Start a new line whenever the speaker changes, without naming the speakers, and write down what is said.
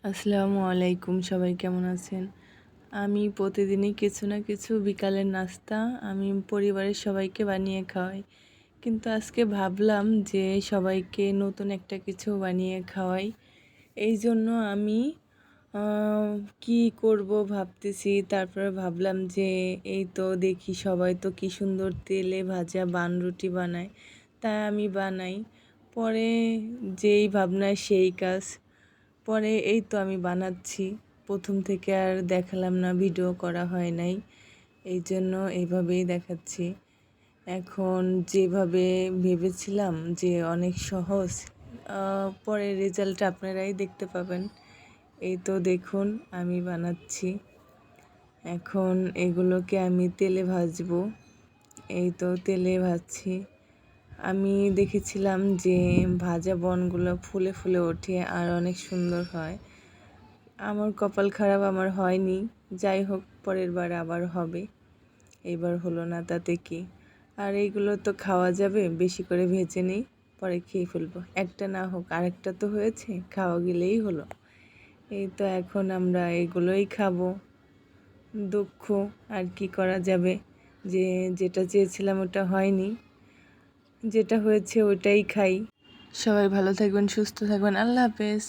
আসসালামু আলাইকুম, সবাই কেমন আছেন? আমি প্রতিদিনই কিছু না কিছু বিকালের নাস্তা আমি পরিবারের সবাইকে বানিয়ে খাওয়াই। কিন্তু আজকে ভাবলাম যে সবাইকে নতুন একটা কিছু বানিয়ে খাওয়াই। এই জন্য আমি কি করব ভাবতেছি। তারপরে ভাবলাম যে এই তো দেখি সবাই তো কি সুন্দর তেলে ভাজা বানরুটি বানায়, তাই আমি বানাই। পরে যেই ভাবনা সেই কাজ। পরে এই তো আমি বানাচ্ছি। প্রথম থেকে আর দেখালাম না, ভিডিও করা হয় নাই। এই জন্য এইভাবেই দেখাচ্ছি। এখন যেভাবে ভেবেছিলাম যে অনেক সহজ, পরে রেজাল্ট আপনারাই দেখতে পাবেন। এই তো দেখুন আমি বানাচ্ছি। এখন এগুলোকে আমি তেলে ভাজবো। এই তো তেলে ভাজছি। আমি দেখেছিলাম যে ভাজা বনগুলো ফুলে ফুলে ওঠে আর অনেক সুন্দর হয়। আমার কপাল খারাপ, আমার হয়নি। যাই হোক, পরের বার আবার হবে। এবার হলো না, তাতে কি। আর এইগুলো তো খাওয়া যাবে, বেশি করে ভেজে নিই, পরে খেয়ে ফেলবো। একটা না হোক আরেকটা তো হয়েছে, খাওয়া গেলেই হলো। এই তো এখন আমরা এগুলোই খাবো। দুঃখ, আর কি করা যাবে। যে যেটা চেয়েছিলাম ওটা হয়নি, যেটা হয়েছে ওটাই খাই। সবাই ভালো থাকবেন, সুস্থ থাকবেন। আল্লাহ হাফেজ।